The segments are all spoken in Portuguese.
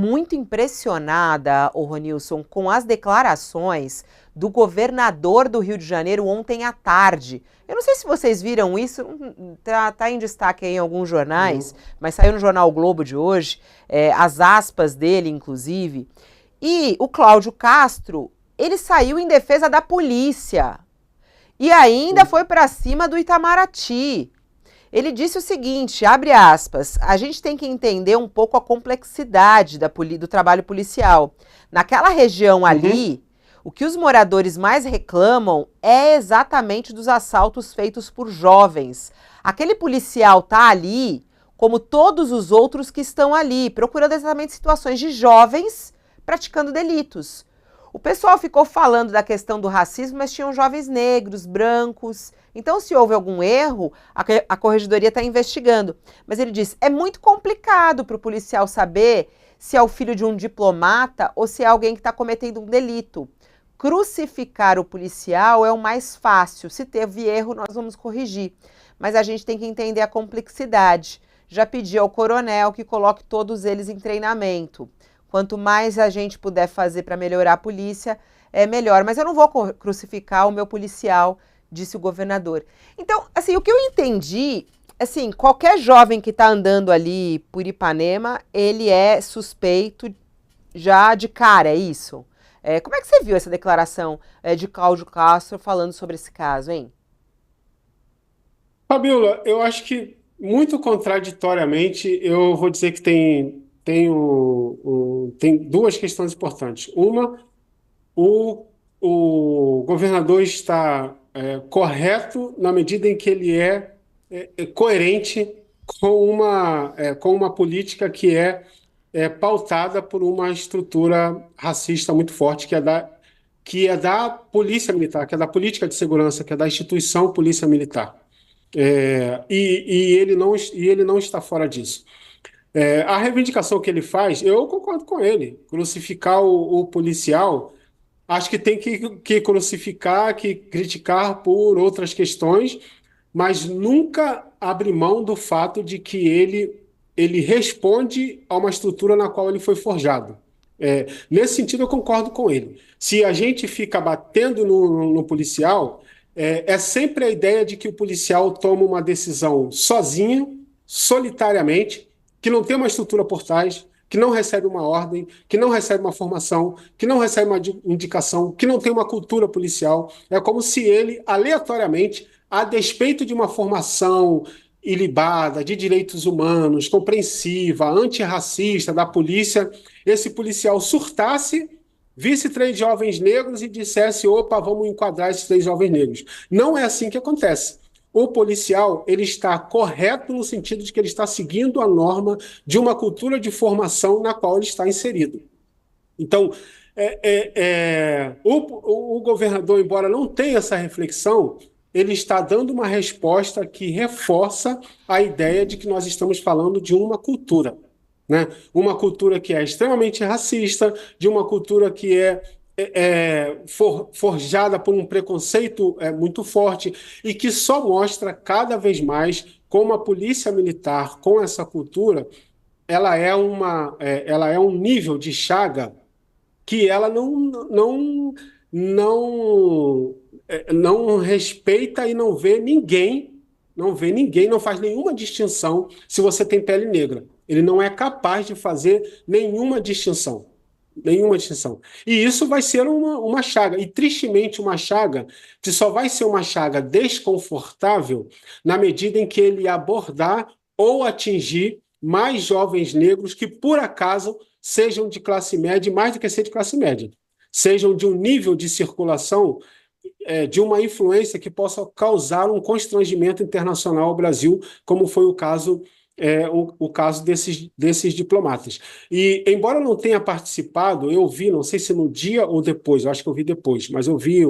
muito impressionada, ô Ronilson, com as declarações do governador do Rio de Janeiro ontem à tarde. Eu não sei se vocês viram isso, tá em destaque aí em alguns jornais, mas saiu no jornal o Globo de hoje, as aspas dele, inclusive. E o Cláudio Castro, ele saiu em defesa da polícia e ainda foi para cima do Itamaraty. Ele disse o seguinte, abre aspas, a gente tem que entender um pouco a complexidade do trabalho policial. Naquela região ali, o que os moradores mais reclamam é exatamente dos assaltos feitos por jovens. Aquele policial tá ali, como todos os outros que estão ali, procurando exatamente situações de jovens praticando delitos. O pessoal ficou falando da questão do racismo, mas tinham jovens negros, brancos. Então, se houve algum erro, a corregedoria está investigando. Mas ele diz, é muito complicado para o policial saber se é o filho de um diplomata ou se é alguém que está cometendo um delito. Crucificar o policial é o mais fácil. Se teve erro, nós vamos corrigir. Mas a gente tem que entender a complexidade. Já pedi ao coronel que coloque todos eles em treinamento. Quanto mais a gente puder fazer para melhorar a polícia, é melhor. Mas eu não vou crucificar o meu policial, disse o governador. Então, assim, o que eu entendi, assim, qualquer jovem que está andando ali por Ipanema, ele é suspeito já de cara, é isso? Como é que você viu essa declaração de Cláudio Castro falando sobre esse caso, hein? Fabiola, eu acho que muito contraditoriamente eu vou dizer que tem duas questões importantes. Uma, o, o governador está correto na medida em que ele é coerente com uma política que é pautada por uma estrutura racista muito forte, que é da Polícia Militar, que é da política de segurança, que é da instituição Polícia Militar. E ele não está fora disso. A reivindicação que ele faz, eu concordo com ele. Crucificar o policial, acho que tem que crucificar, que criticar por outras questões, mas nunca abre mão do fato de que ele responde a uma estrutura na qual ele foi forjado. Nesse sentido, eu concordo com ele. Se a gente fica batendo no policial, é sempre a ideia de que o policial toma uma decisão sozinho, solitariamente, que não tem uma estrutura por trás, que não recebe uma ordem, que não recebe uma formação, que não recebe uma indicação, que não tem uma cultura policial. É como se ele, aleatoriamente, a despeito de uma formação ilibada, de direitos humanos, compreensiva, antirracista da polícia, esse policial surtasse, visse três jovens negros e dissesse: opa, vamos enquadrar esses três jovens negros. Não é assim que acontece. O policial, ele está correto no sentido de que ele está seguindo a norma de uma cultura de formação na qual ele está inserido. Então, o governador, embora não tenha essa reflexão, ele está dando uma resposta que reforça a ideia de que nós estamos falando de uma cultura, né? Uma cultura que é extremamente racista, de uma cultura que forjada por um preconceito muito forte e que só mostra cada vez mais como a polícia militar, com essa cultura, ela é um nível de chaga que ela não respeita e não vê ninguém, não faz nenhuma distinção se você tem pele negra. Ele não é capaz de fazer nenhuma distinção. Nenhuma distinção. E isso vai ser uma chaga. E, tristemente, uma chaga que só vai ser uma chaga desconfortável na medida em que ele abordar ou atingir mais jovens negros que, por acaso, sejam de classe média, e mais do que ser de classe média, sejam de um nível de circulação, de uma influência que possa causar um constrangimento internacional ao Brasil, como foi o caso desses diplomatas. E, embora eu não tenha participado, eu vi, não sei se no dia ou depois, eu acho que eu vi depois, mas eu vi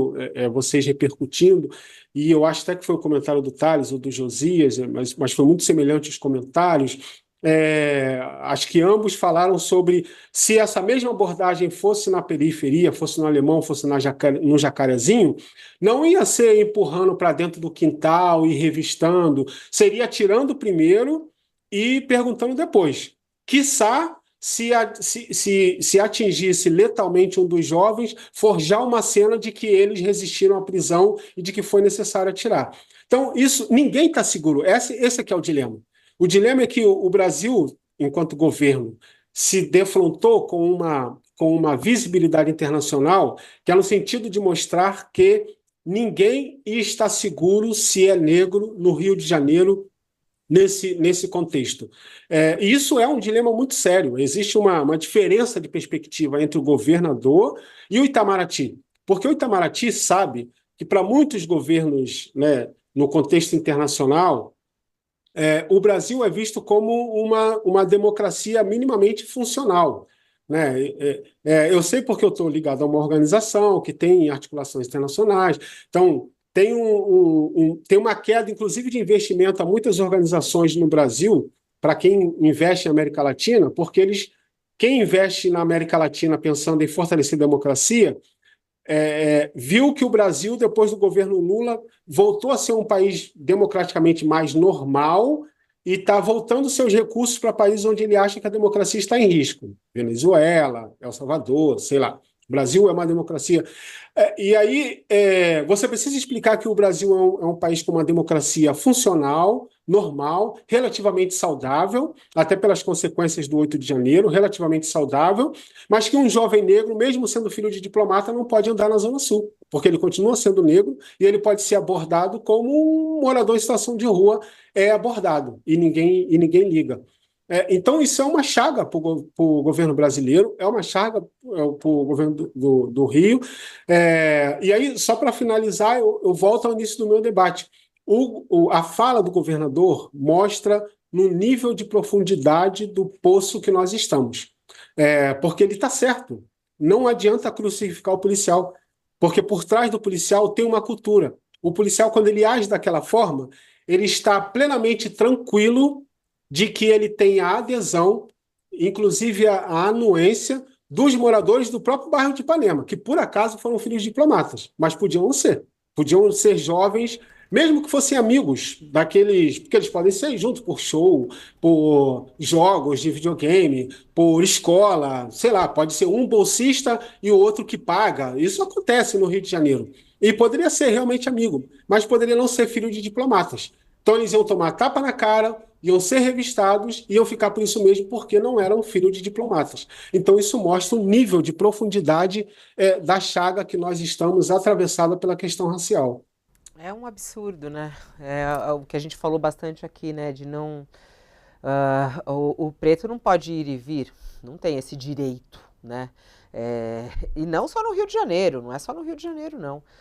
vocês repercutindo, e eu acho até que foi o comentário do Thales ou do Josias, mas foi muito semelhante os comentários. Acho que ambos falaram sobre se essa mesma abordagem fosse na periferia, fosse no Alemão, fosse no Jacarezinho, não ia ser empurrando para dentro do quintal e revistando, seria tirando primeiro e perguntando depois. Quiçá se atingisse letalmente um dos jovens, forjar uma cena de que eles resistiram à prisão e de que foi necessário atirar. Então, isso, ninguém está seguro. Esse é que é o dilema. O dilema é que o Brasil, enquanto governo, se defrontou com uma visibilidade internacional, que é no sentido de mostrar que ninguém está seguro se é negro no Rio de Janeiro nesse contexto. E isso é um dilema muito sério. Existe uma diferença de perspectiva entre o governador e o Itamaraty. Porque o Itamaraty sabe que, para muitos governos, né, no contexto internacional, o Brasil é visto como uma democracia minimamente funcional. Né? Eu sei porque eu estou ligado a uma organização que tem articulações internacionais, então tem uma queda, inclusive, de investimento a muitas organizações no Brasil, para quem investe em América Latina, porque quem investe na América Latina pensando em fortalecer a democracia, viu que o Brasil, depois do governo Lula, voltou a ser um país democraticamente mais normal e está voltando seus recursos para países onde ele acha que a democracia está em risco. Venezuela, El Salvador, sei lá. O Brasil é uma democracia. E aí, você precisa explicar que o Brasil é um país com uma democracia funcional, normal, relativamente saudável, até pelas consequências do 8 de janeiro, relativamente saudável, mas que um jovem negro, mesmo sendo filho de diplomata, não pode andar na Zona Sul, porque ele continua sendo negro e ele pode ser abordado como um morador em situação de rua é abordado, e ninguém liga. Então, isso é uma chaga para o governo brasileiro, é uma chaga para o governo do Rio. E aí, só para finalizar, eu volto ao início do meu debate. A fala do governador mostra no nível de profundidade do poço que nós estamos. Porque ele está certo. Não adianta crucificar o policial, porque por trás do policial tem uma cultura. O policial, quando ele age daquela forma, ele está plenamente tranquilo de que ele tem a adesão, inclusive a anuência, dos moradores do próprio bairro de Ipanema, que por acaso foram filhos de diplomatas, mas podiam não ser. Podiam ser jovens, mesmo que fossem amigos daqueles, porque eles podem ser juntos por show, por jogos de videogame, por escola, sei lá, pode ser um bolsista e o outro que paga. Isso acontece no Rio de Janeiro. E poderia ser realmente amigo, mas poderia não ser filho de diplomatas. Então eles iam tomar tapa na cara, iam ser revistados e iam ficar por isso mesmo, porque não eram filhos de diplomatas. Então isso mostra um nível de profundidade da chaga que nós estamos atravessada pela questão racial. É um absurdo, né? O que a gente falou bastante aqui, né? De não. O preto não pode ir e vir, não tem esse direito, né? E não só no Rio de Janeiro, não é só no Rio de Janeiro, não.